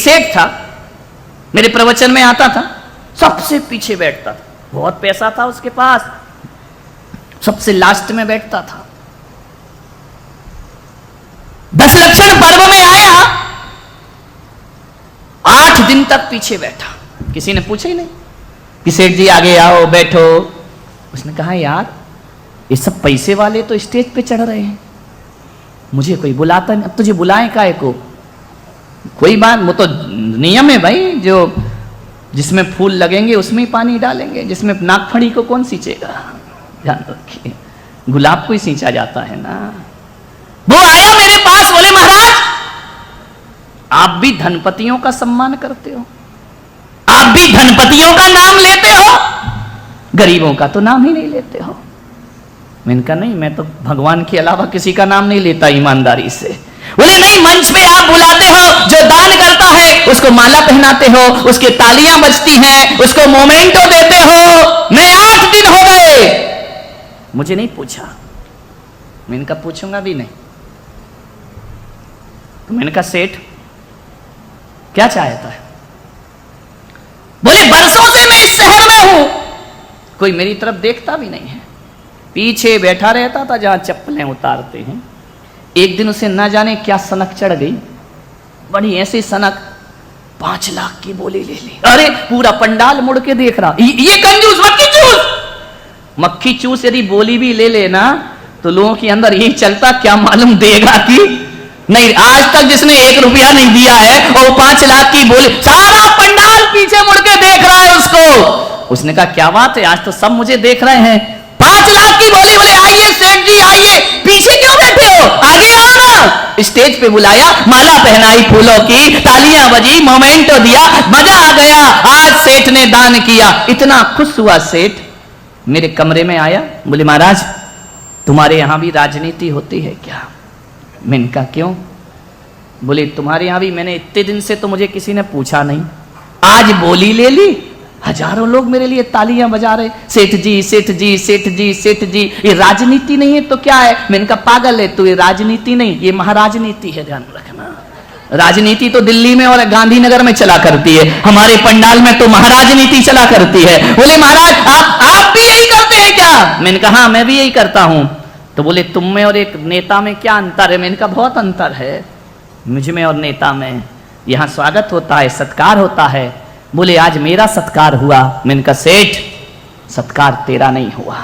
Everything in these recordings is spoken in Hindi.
सेठ था, मेरे प्रवचन में आता था, सबसे पीछे बैठता था, बहुत पैसा था उसके पास, सबसे लास्ट में बैठता था। 10 लक्षण पर्व में आया, 8 दिन तक पीछे बैठा, किसी ने पूछा ही नहीं कि सेठ जी आगे आओ बैठो। उसने कहा यार ये सब पैसे वाले तो स्टेज पे चढ़ रहे हैं, मुझे कोई बुलाता नहीं, अब तुझे बुलाएं काहे को? कोई बात, वो तो नियम है भाई, जो जिसमें फूल लगेंगे उसमें ही पानी डालेंगे, जिसमें नागफड़ी को कौन सींचेगा? ध्यान रखिए, गुलाब को ही सींचा जाता है ना। वो आया मेरे पास, बोले महाराज आप भी धनपतियों का सम्मान करते हो, आप भी धनपतियों का नाम लेते हो, गरीबों का तो नाम ही नहीं लेते हो। मैंने कहा नहीं, मैं तो भगवान के अलावा किसी का नाम नहीं लेता ईमानदारी से। बोले नहीं, मंच पे आप बुलाते हो, जो दान करता है उसको माला पहनाते हो, उसके तालियां बजती हैं, उसको मोमेंटो देते हो। मैं 8 दिन हो गए, मुझे नहीं पूछा। मैंने कहा पूछूंगा भी नहीं। तो मैंने कहा सेठ क्या चाहता है? बोले बरसों से मैं इस शहर में हूं, कोई मेरी तरफ देखता भी नहीं है, पीछे बैठा रहता था जहां चप्पलें उतारते हैं। एक दिन उसे ना जाने क्या सनक चढ़ गई, बड़ी ऐसी सनक, 5 लाख की बोली ले ली। अरे पूरा पंडाल मुड़ के देख रहा, ये कंजूस मक्खी चूस। मक्खी चूस यदि बोली भी ले लेना तो लोगों के अंदर यही चलता, क्या मालूम देगा कि नहीं। आज तक जिसने 1 रुपया नहीं दिया है और 5 लाख की बोली, सारा पंडाल पीछे मुड़ के देख रहा है उसको। उसने कहा क्या बात है, आज तो सब मुझे देख रहे हैं, 5 लाख की बोली। बोले आइए सेठ जी आइए, पीछे क्यों बैठे हो, आगे आओ ना। स्टेज पे बुलाया, माला पहनाई फूलों की, तालियां बजी, मोमेंटो दिया, मजा आ गया। आज सेठ ने दान किया, इतना खुश हुआ सेठ। मेरे कमरे में आया, बोले महाराज तुम्हारे यहां भी राजनीति होती है क्या? मैंने कहा क्यों? बोले तुम्हारे यहां भी, मैंने इतने दिन से तो मुझे किसी ने पूछा नहीं, आज बोली ले ली, हजारों लोग मेरे लिए तालियां बजा रहे, सेठ जी सेठ जी सेठ जी सेठ जी। ये राजनीति नहीं है तो क्या है? मैंने कहा पागल है तू, ये राजनीति नहीं, ये महाराजनीति है, ध्यान रखना। राजनीति तो दिल्ली में और गांधीनगर में चला करती है, हमारे पंडाल में तो महाराजनीति चला करती है। बोले महाराज आप भी यही करते हैं क्या? मैंने कहा हाँ मैं भी यही करता हूं। तो बोले तुम में और एक नेता में क्या अंतर है? मैंने कहा बहुत अंतर है मुझ में और नेता में, यहां स्वागत होता है, सत्कार होता है। बोले आज मेरा सत्कार हुआ। मैंने कहा सेठ सत्कार तेरा नहीं हुआ,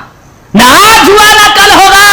ना आज हुआ ना कल होगा।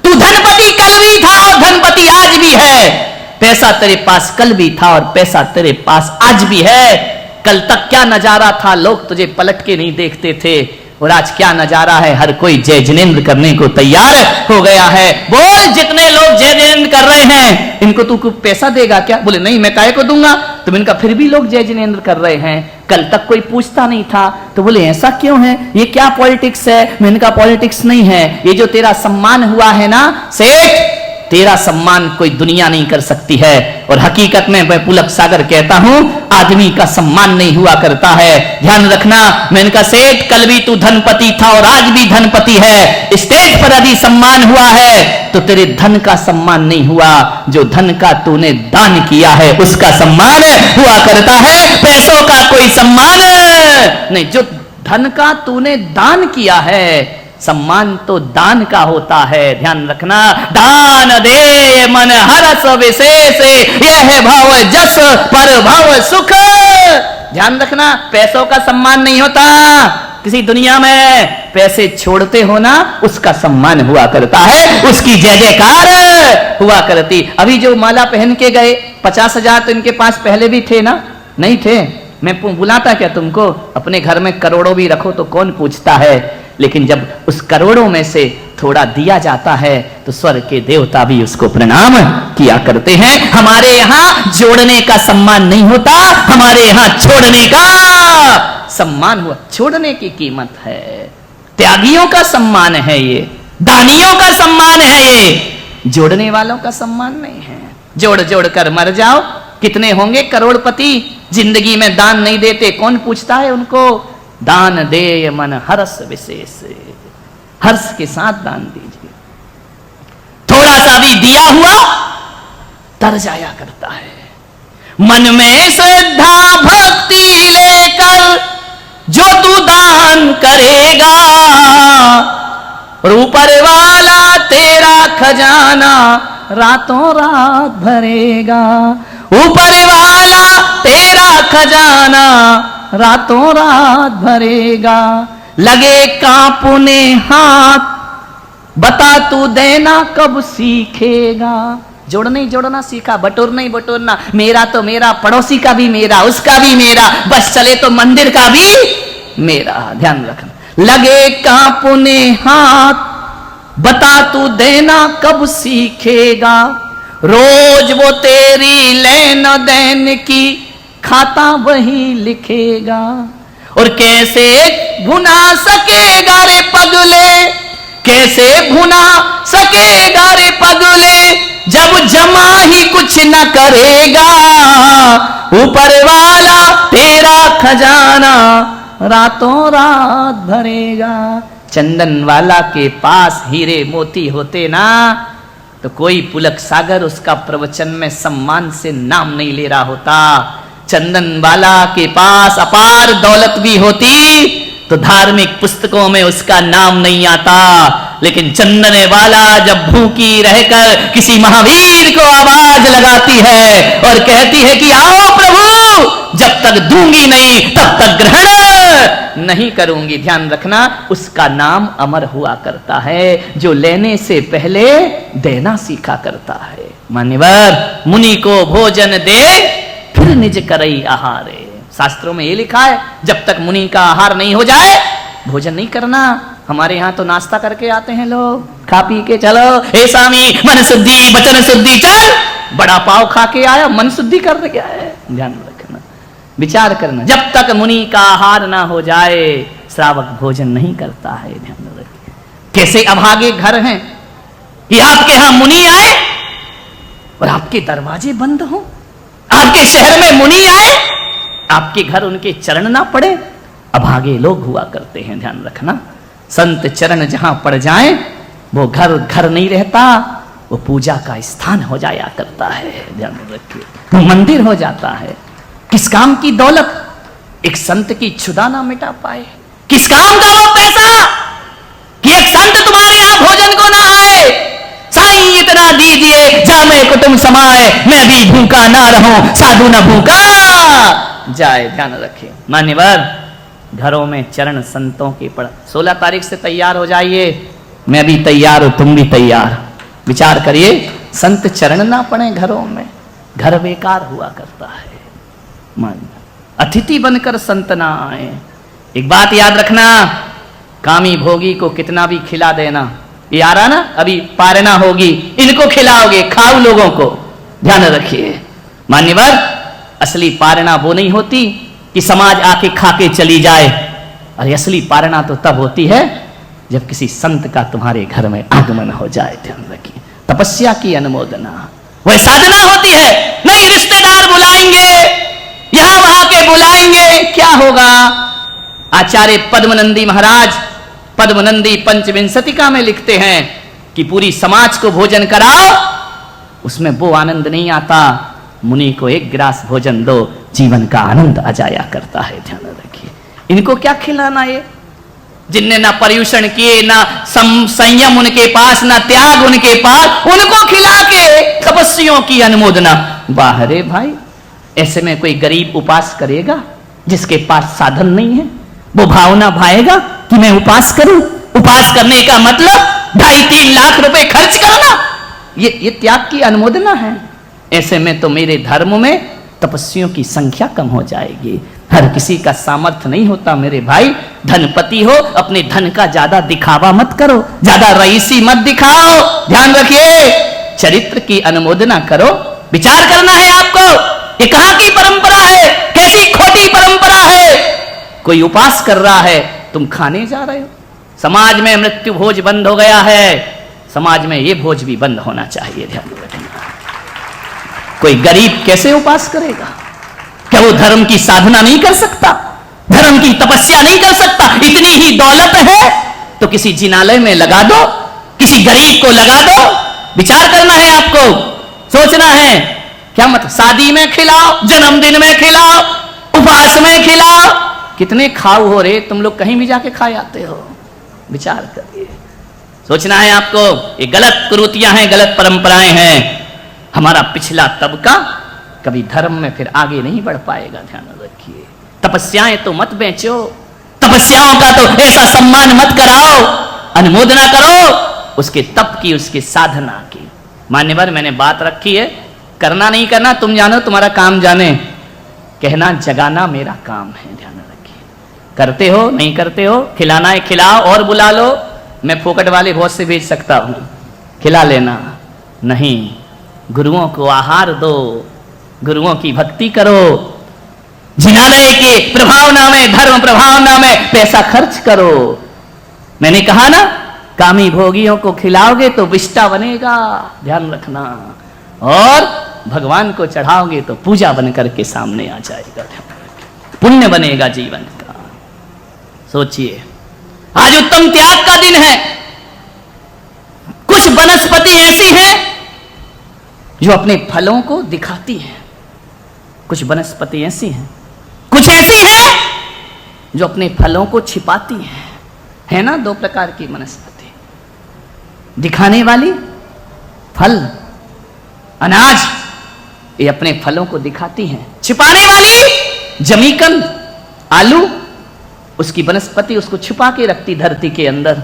तू धनपति कल भी था और धनपति आज भी है, पैसा तेरे पास कल भी था और पैसा तेरे पास आज भी है। कल तक क्या नजारा था, लोग तुझे पलट के नहीं देखते थे, और आज क्या नजारा है, हर कोई जय जिनेंद्र करने को तैयार हो गया है। बोल जितने लोग जय जिनेंद्र कर रहे हैं इनको तू कुछ पैसा देगा क्या? बोले नहीं मैं काहे को दूंगा। तो इनका फिर भी लोग जय जिनेंद्र कर रहे हैं, कल तक कोई पूछता नहीं था। तो बोले ऐसा क्यों है, ये क्या पॉलिटिक्स है? मैंने कहा पॉलिटिक्स नहीं है, ये जो तेरा सम्मान हुआ है ना सेठ, तेरा सम्मान कोई दुनिया नहीं कर सकती है। और हकीकत में मैं पुलक सागर कहता हूं आदमी का सम्मान नहीं हुआ करता है, ध्यान रखना। मैंने कहा सेठ कल भी तू धनपति था और आज भी धनपति है, स्टेज पर यदि सम्मान हुआ है तो तेरे धन का सम्मान नहीं हुआ, जो धन का तूने दान किया है उसका सम्मान हुआ करता है, पैसों का कोई सम्मान नहीं। जो धन का तूने दान किया है सम्मान तो दान का होता है, ध्यान रखना। दान दे मन हरस विशेष, यह भाव जस पर भाव सुख। ध्यान रखना, पैसों का सम्मान नहीं होता किसी दुनिया में, पैसे छोड़ते हो ना उसका सम्मान हुआ करता है, उसकी जय जयकार हुआ करती। अभी जो माला पहन के गए 50,000 तो इनके पास पहले भी थे ना? नहीं थे? मैं बुलाता क्या तुमको? अपने घर में करोड़ों भी रखो तो कौन पूछता है, लेकिन जब उस करोड़ों में से थोड़ा दिया जाता है तो स्वर्ग के देवता भी उसको प्रणाम किया करते हैं। हमारे यहाँ जोड़ने का सम्मान नहीं होता, हमारे यहाँ छोड़ने का सम्मान हुआ। छोड़ने की कीमत है, त्यागियों का सम्मान है, ये दानियों का सम्मान है, ये जोड़ने वालों का सम्मान नहीं है। जोड़ जोड़ कर मर जाओ, कितने होंगे करोड़पति जिंदगी में दान नहीं देते, कौन पूछता है उनको? दान दे मन हर्ष विशेष, हर्ष के साथ दान दीजिए। थोड़ा सा भी दिया हुआ तर जाया करता है, मन में श्रद्धा भक्ति लेकर जो तू दान करेगा, और ऊपर वाला तेरा खजाना रातों रात भरेगा। ऊपर वाला तेरा खजाना रातों रात भरेगा। लगे कांपने हाथ, बता तू देना कब सीखेगा। जोड़ना ही जोड़ना सीखा, बटोरना ही बटोरना। मेरा तो मेरा, पड़ोसी का भी मेरा, उसका भी मेरा, बस चले तो मंदिर का भी मेरा। ध्यान रखना। लगे कांपने हाथ, बता तू देना कब सीखेगा। रोज वो तेरी लेन देन की खाता वही लिखेगा। और कैसे भुना सकेगा रे पगले, कैसे भुना सकेगा रे पगले, जब जमा ही कुछ न करेगा। ऊपर वाला तेरा खजाना रातों रात भरेगा। चंदन वाला के पास हीरे मोती होते ना, तो कोई पुलक सागर उसका प्रवचन में सम्मान से नाम नहीं ले रहा होता। चंदन वाला के पास अपार दौलत भी होती तो धार्मिक पुस्तकों में उसका नाम नहीं आता। लेकिन चंदन वाला जब भूखी रहकर किसी महावीर को आवाज लगाती है और कहती है कि आओ प्रभु, जब तक दूंगी नहीं तब तक ग्रहण नहीं करूंगी। ध्यान रखना, उसका नाम अमर हुआ करता है जो लेने से पहले देना सीखा करता है। मान्यवर, मुनि को भोजन दे फिर निज करई आहारे। शास्त्रों में ये लिखा है, जब तक मुनि का आहार नहीं हो जाए भोजन नहीं करना। हमारे यहाँ तो नाश्ता करके आते हैं लोग, खा पी के चलो, हे स्वामी मन शुद्धि वचन शुद्धि, चल बड़ा पाव खा के आया, मन शुद्धि कर गया है। ध्यान रखना, विचार करना, जब तक मुनि का आहार ना हो जाए श्रावक भोजन नहीं करता है। ध्यान रखिए। कैसे अभागे घर हैं कि आपके यहां मुनि आए और आपके दरवाजे बंद हो। आपके शहर में मुनि आए, आपके घर उनके चरण ना पड़े। अभागे लोग हुआ करते हैं। ध्यान रखना, संत चरण जहां पड़ जाएं वो घर घर नहीं रहता, वो पूजा का स्थान हो जाया करता है। ध्यान रखिए, वो मंदिर हो जाता है। किस काम की दौलत एक संत की क्षुधा ना मिटा पाए? किस काम का वो पैसा कि एक संत तुम्हारे यहां भोजन को ना आए? साईं इतना दीजिए जामे कुटुंब समाए, मैं भी भूखा ना रहूं साधु न भूखा जाए। ध्यान रखिए मान्यवर, घरों में चरण संतों के पड़। 16 तारीख से तैयार हो जाइए, मैं भी तैयार हूं, तुम भी तैयार। विचार करिए, संत चरण ना पड़े घरों में, घर बेकार हुआ करता है। मान अतिथि बनकर संत ना आए। एक बात याद रखना, कामी भोगी को कितना भी खिला देना, ये आ रहा ना, अभी पारना होगी, इनको खिलाओगे, खाओ लोगों को। ध्यान रखिए मान्यवर, असली पारणा वो नहीं होती कि समाज आके खा के चली जाए। और असली पारणा तो तब होती है जब किसी संत का तुम्हारे घर में आगमन हो जाए। ध्यान रखिए, तपस्या की अनुमोदना वह साधना होती है। नहीं रिश्तेदार बुलाएंगे, यहां वहां के बुलाएंगे, क्या होगा? आचार्य पद्मनंदी महाराज पद्मनंदी पंचविंशतिका में लिखते हैं कि पूरी समाज को भोजन कराओ, उसमें वो आनंद नहीं आता। मुनि को एक गिलास भोजन दो, जीवन का आनंद आ जाया करता है। ध्यान रखिए, इनको क्या खिलाना है जिनने ना पर्यूषण किए, ना संयम उनके पास, ना त्याग उनके पास, उनको खिला के तपस्वियों की अनुमोदना। वाह रे भाई, ऐसे में कोई गरीब उपास करेगा जिसके पास साधन नहीं है? वो भावना भाएगा कि मैं उपास करूं? उपास करने का मतलब 2.5-3 लाख रुपए खर्च करना, ये त्याग की अनुमोदना है। ऐसे में तो मेरे धर्म में तपस्वियों की संख्या कम हो जाएगी। हर किसी का सामर्थ्य नहीं होता मेरे भाई। धनपति हो, अपने धन का ज्यादा दिखावा मत करो, ज्यादा रईसी मत दिखाओ। ध्यान रखिए, चरित्र की अनुमोदना करो। विचार करना है आपको, ये कहां की परंपरा है, कैसी खोटी परंपरा है। कोई उपास कर रहा है, तुम खाने जा रहे हो। समाज में मृत्यु भोज बंद हो गया है, समाज में ये भोज भी बंद होना चाहिए। ध्यान रखना, कोई गरीब कैसे उपास करेगा? क्या वो धर्म की साधना नहीं कर सकता? धर्म की तपस्या नहीं कर सकता? इतनी ही दौलत है तो किसी जिनालय में लगा दो, किसी गरीब को लगा दो। विचार करना है आपको, सोचना है क्या मतलब? शादी में खिलाओ, जन्मदिन में खिलाओ, उपवास में खिलाओ। कितने खाऊ हो रे तुम लोग, कहीं भी जाके खा आते हो। विचार करिए, सोचना है आपको। ये गलत कुरीतियां हैं, गलत परंपराएं हैं। हमारा पिछला तबका कभी धर्म में फिर आगे नहीं बढ़ पाएगा, ध्यान रखिए। तपस्याएं तो मत बेचो, तपस्याओं का तो ऐसा सम्मान मत कराओ, अनुमोदना करो उसके तप की, उसके साधना की। मान्यवर, मैंने बात रखी है, करना नहीं करना तुम जानो, तुम्हारा काम जाने, कहना जगाना मेरा काम है, ध्यान रखिए। करते हो नहीं करते हो, खिलाना है खिलाओ, और बुला लो, मैं फोकट वाले बहुत से भेज सकता हूं, खिला लेना। नहीं, गुरुओं को आहार दो, गुरुओं की भक्ति करो, जिनालय के प्रभावना में, धर्म प्रभावना में पैसा खर्च करो। मैंने कहा ना, कामी भोगियों को खिलाओगे तो विष्टा बनेगा, ध्यान रखना, और भगवान को चढ़ाओगे तो पूजा बन करके सामने आ जाएगा, पुण्य बनेगा जीवन का। सोचिए, आज उत्तम त्याग का दिन है। कुछ वनस्पति ऐसी हैं जो अपने फलों को दिखाती हैं, कुछ वनस्पति ऐसी हैं, कुछ ऐसी हैं जो अपने फलों को छिपाती हैं। है ना, दो प्रकार की वनस्पति, दिखाने वाली फल, अनाज, ये अपने फलों को दिखाती हैं। छिपाने वाली जमीकंद, आलू, उसकी वनस्पति उसको छुपा के रखती धरती के अंदर।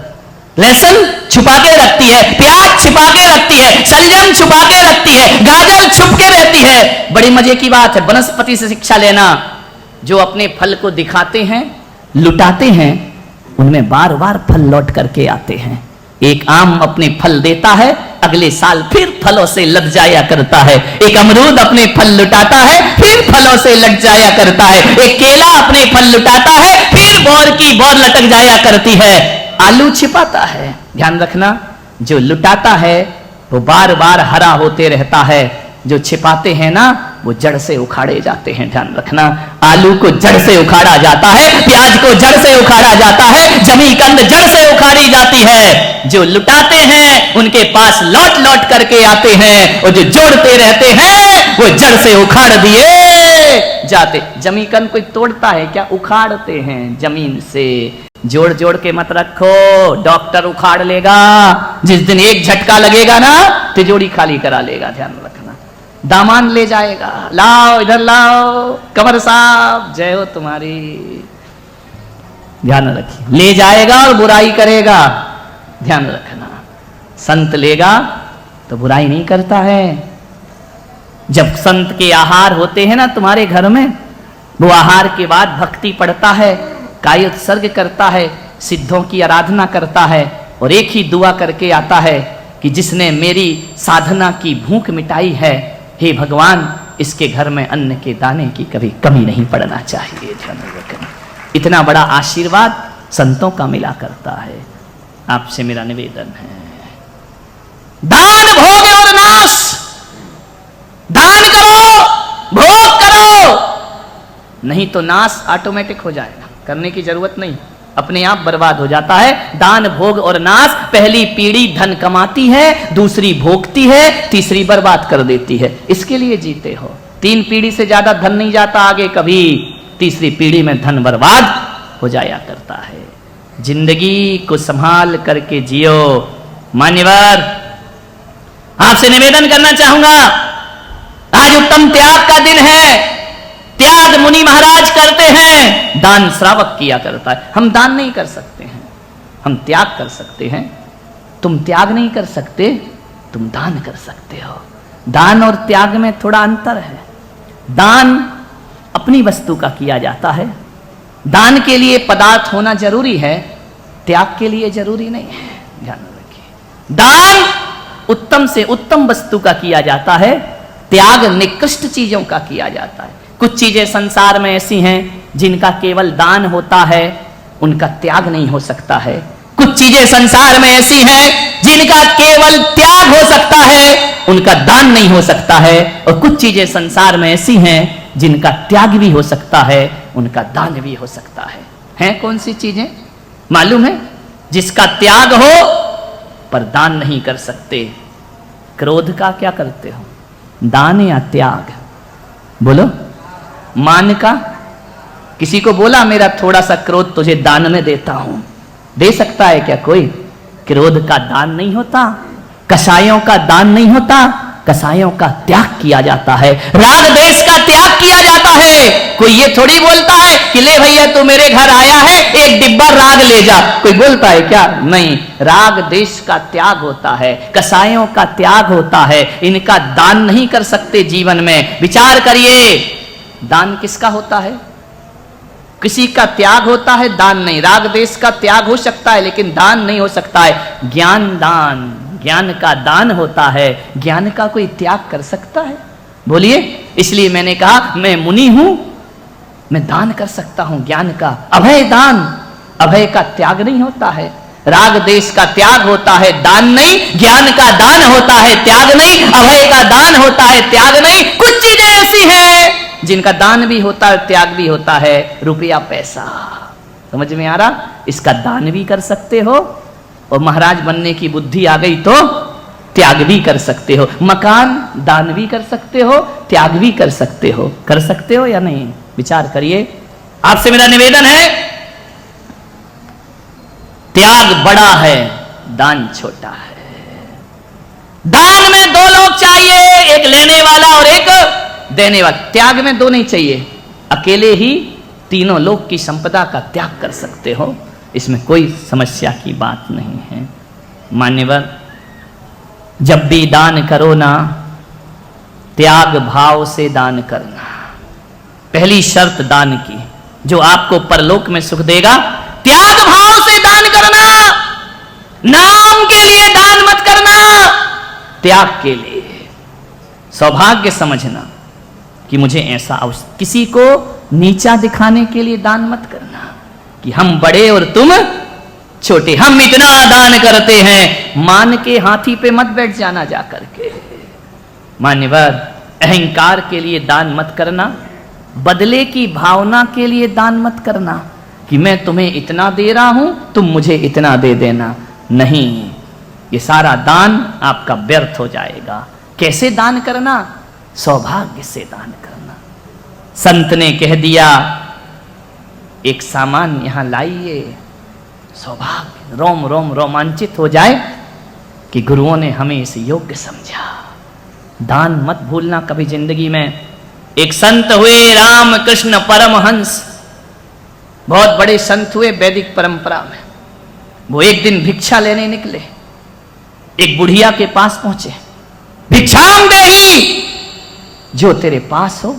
लहसुन छुपा के रखती है, प्याज छुपा के रखती है, सलजम छुपा के रखती है, गाजर छुप के रहती है। बड़ी मजे की बात है, वनस्पति से शिक्षा लेना। जो अपने फल को दिखाते हैं, लुटाते हैं, उनमें बार बार फल लौट करके आते हैं। एक आम अपने फल देता है, अगले साल फिर फलों से लद जाया करता है। एक अमरूद अपने फल लुटाता है, फिर फलों से लट जाया करता है। एक केला अपने फल लुटाता है, फिर बोर की बोर लटक जाया करती है। आलू छिपाता है, ध्यान रखना, जो लुटाता है वो बार बार हरा होते रहता है, जो छिपाते हैं ना वो जड़ से उखाड़े जाते हैं, ध्यान रखना। आलू को जड़ से उखाड़ा जाता है, प्याज को जड़ से उखाड़ा जाता है, जमीकंद जड़ से उखाड़ी जाती है। जो लुटाते हैं उनके पास लौट लौट करके आते हैं, और जो जोड़ते रहते हैं वो जड़ से उखाड़ दिए जाते। जमीकंद कोई तोड़ता है क्या? उखाड़ते हैं जमीन से। जोड़ जोड़ के मत रखो, डॉक्टर उखाड़ लेगा। जिस दिन एक झटका लगेगा ना, तिजोरी खाली करा लेगा, ध्यान रखना। दामान ले जाएगा, लाओ इधर लाओ, कंवर साहब जय हो तुम्हारी, ध्यान रखिए। ले जाएगा और बुराई करेगा, ध्यान रखना। संत लेगा तो बुराई नहीं करता है। जब संत के आहार होते हैं ना तुम्हारे घर में, वो आहार के बाद भक्ति पढ़ता है, काय उत्सर्ग करता है, सिद्धों की आराधना करता है, और एक ही दुआ करके आता है कि जिसने मेरी साधना की भूख मिटाई है, हे भगवान, इसके घर में अन्न के दाने की कभी कमी नहीं पड़ना चाहिए, ध्यान रखना। इतना बड़ा आशीर्वाद संतों का मिला करता है। आपसे मेरा निवेदन है, दान भोग और नाश, दान करो, भोग करो, नहीं तो नाश ऑटोमेटिक हो जाएगा, करने की जरूरत नहीं, अपने आप बर्बाद हो जाता है। दान भोग और नाश, पहली पीढ़ी धन कमाती है, दूसरी भोगती है, तीसरी बर्बाद कर देती है। इसके लिए जीते हो। 3 पीढ़ी से ज्यादा धन नहीं जाता आगे कभी, तीसरी पीढ़ी में धन बर्बाद हो जाया करता है। जिंदगी को संभाल करके जियो। मान्यवर, आपसे निवेदन करना चाहूंगा, आज उत्तम त्याग का दिन है। त्याग मुनि महाराज करते हैं, दान श्रावक किया करता है। हम दान नहीं कर सकते हैं, हम त्याग कर सकते हैं। तुम त्याग नहीं कर सकते, तुम दान कर सकते हो। दान और त्याग में थोड़ा अंतर है। दान अपनी वस्तु का किया जाता है, दान के लिए पदार्थ होना जरूरी है, त्याग के लिए जरूरी नहीं है, ध्यान रखिए। दान उत्तम से उत्तम वस्तु का किया जाता है, त्याग निकृष्ट चीजों का किया जाता है। कुछ चीजें संसार में ऐसी हैं जिनका केवल दान होता है, उनका त्याग नहीं हो सकता है। कुछ चीजें संसार में ऐसी हैं जिनका केवल त्याग हो सकता है, उनका दान नहीं हो सकता है। और कुछ चीजें संसार में ऐसी हैं जिनका त्याग भी हो सकता है, उनका दान भी हो सकता है। हैं कौन सी चीजें मालूम है? जिसका त्याग हो पर दान नहीं कर सकते। क्रोध का क्या करते हो? दान या त्याग? बोलो। मान का? किसी को बोला मेरा थोड़ा सा क्रोध तुझे दान में देता हूं, दे सकता है क्या कोई? क्रोध का दान नहीं होता, कसायों का दान नहीं होता, कसायों का त्याग किया जाता है, राग देश का त्याग किया जाता है। कोई ये थोड़ी बोलता है कि ले भैया तू मेरे घर आया है एक डिब्बा राग ले जा, कोई बोलता है क्या? नहीं, राग देश का त्याग होता है, कसायों का त्याग होता है, इनका दान नहीं कर सकते जीवन में। विचार करिए, दान किसका होता है? किसी का त्याग होता है, दान नहीं। राग देश का त्याग हो सकता है लेकिन दान नहीं हो सकता है। ज्ञान दान, ज्ञान का दान होता है, ज्ञान का कोई त्याग कर सकता है? बोलिए। इसलिए मैंने कहा मैं मुनि हूं, मैं दान कर सकता हूं ज्ञान का। अभय दान, अभय का त्याग नहीं होता है। राग देश का त्याग होता है, दान नहीं। ज्ञान का दान होता है, त्याग नहीं। अभय का दान होता है, त्याग नहीं। कुछ चीजें ऐसी हैं जिनका दान भी होता है, त्याग भी होता है। रुपया पैसा, समझ में आ रहा? इसका दान भी कर सकते हो और महाराज बनने की बुद्धि आ गई तो त्याग भी कर सकते हो। मकान दान भी कर सकते हो, त्याग भी कर सकते हो। कर सकते हो या नहीं? विचार करिए। आपसे मेरा निवेदन है, त्याग बड़ा है, दान छोटा है। दान में दो लोग चाहिए, एक लेने वाला और एक देने वाला। त्याग में दो नहीं चाहिए, अकेले ही तीनों लोग की संपदा का त्याग कर सकते हो, इसमें कोई समस्या की बात नहीं है। मान्यवर, जब भी दान करो ना, त्याग भाव से दान करना। पहली शर्त दान की जो आपको परलोक में सुख देगा, त्याग भाव से दान करना। नाम के लिए दान मत करना, त्याग के लिए। सौभाग्य समझना कि मुझे ऐसा किसी को नीचा दिखाने के लिए दान मत करना कि हम बड़े और तुम छोटे, हम इतना दान करते हैं। मान के हाथी पे मत बैठ जाना जाकर के। मान्यवर, अहंकार के लिए दान मत करना, बदले की भावना के लिए दान मत करना कि मैं तुम्हें इतना दे रहा हूं, तुम मुझे इतना दे देना। नहीं, ये सारा दान आपका व्यर्थ हो जाएगा। कैसे दान करना? सौभाग्य से दान करना। संत ने कह दिया एक सामान यहां लाइए, सौभाग्य रोम रोम रोमांचित हो जाए कि गुरुओं ने हमें इसे योग्य समझा। दान मत भूलना कभी जिंदगी में। एक संत हुए रामकृष्ण परमहंस, बहुत बड़े संत हुए वैदिक परंपरा में। वो एक दिन भिक्षा लेने निकले, एक बुढ़िया के पास पहुंचे। भिक्षाम देही, जो तेरे पास हो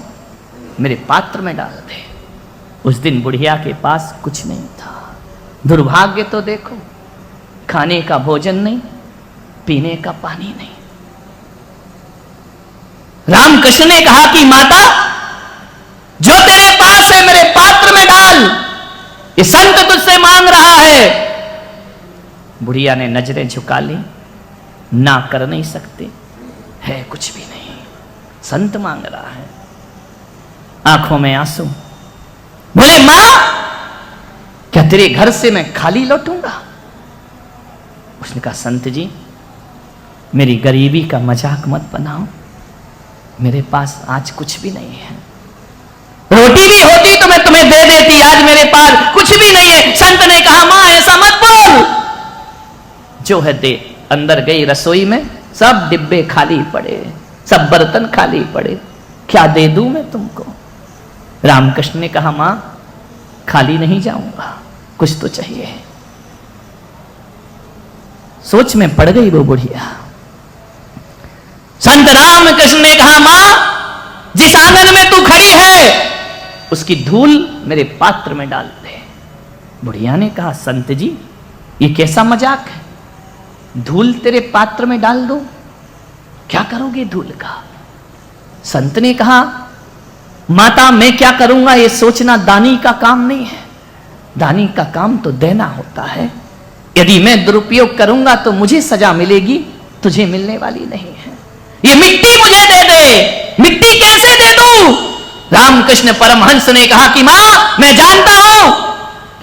मेरे पात्र में डाल दे। उस दिन बुढ़िया के पास कुछ नहीं था। दुर्भाग्य तो देखो, खाने का भोजन नहीं, पीने का पानी नहीं। रामकृष्ण ने कहा कि माता, जो तेरे पास है मेरे पात्र में डाल, ये संत तुझसे मांग रहा है। बुढ़िया ने नजरें झुका ली, ना कर नहीं सकते, है कुछ भी नहीं, संत मांग रहा है। आंखों में आंसू। बोले मां, क्या तेरे घर से मैं खाली लौटूंगा? उसने कहा संत जी, मेरी गरीबी का मजाक मत बनाओ, मेरे पास आज कुछ भी नहीं है। रोटी भी होती तो मैं तुम्हें दे देती, आज मेरे पास कुछ भी नहीं है। संत ने कहा मां ऐसा मत बोल, जो है दे। अंदर गई रसोई में, सब डिब्बे खाली पड़े, सब बर्तन खाली पड़े, क्या दे दूं मैं तुमको? रामकृष्ण ने कहा मां खाली नहीं जाऊंगा, कुछ तो चाहिए। सोच में पड़ गई वो बुढ़िया। संत रामकृष्ण ने कहा मां, जिस आंगन में तू खड़ी है उसकी धूल मेरे पात्र में डाल दे। बुढ़िया ने कहा संत जी, ये कैसा मजाक है? धूल तेरे पात्र में डाल दो, क्या करोगे धूल का? संत ने कहा माता, मैं क्या करूंगा ये सोचना दानी का काम नहीं है। दानी का काम तो देना होता है। यदि मैं दुरुपयोग करूंगा तो मुझे सजा मिलेगी, तुझे मिलने वाली नहीं है। ये मिट्टी मुझे दे दे। मिट्टी कैसे दे दूं? रामकृष्ण परमहंस ने कहा कि मां, मैं जानता हूं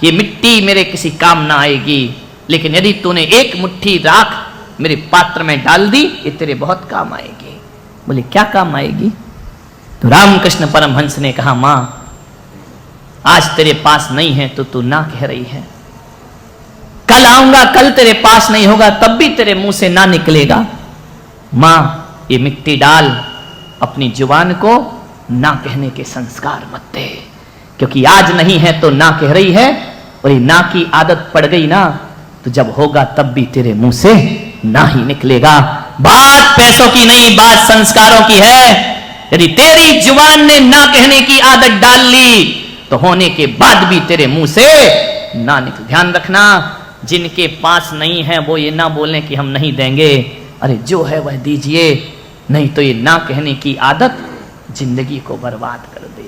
कि मिट्टी मेरे किसी काम ना आएगी, लेकिन यदि तूने एक मुट्ठी राख मेरे पात्र में डाल दी, ये तेरे बहुत काम आएगी। बोले क्या काम आएगी? तो रामकृष्ण परमहंस ने कहा, मां आज तेरे पास नहीं है तो तू ना कह रही है, कल आऊंगा, कल तेरे पास नहीं होगा तब भी तेरे मुंह से ना निकलेगा। मां ये मिट्टी डाल, अपनी जुबान को ना कहने के संस्कार मत दे, क्योंकि आज नहीं है तो ना कह रही है, और ये ना की आदत पड़ गई ना तो जब होगा तब भी तेरे मुंह से ना ही निकलेगा। बात पैसों की नहीं, बात संस्कारों की है। यदि तेरी जुबान ने ना कहने की आदत डाल ली तो होने के बाद भी तेरे मुंह से ना निकले। ध्यान रखना, जिनके पास नहीं है वो ये ना बोलें कि हम नहीं देंगे, अरे जो है वह दीजिए, नहीं तो ये ना कहने की आदत जिंदगी को बर्बाद कर देगी।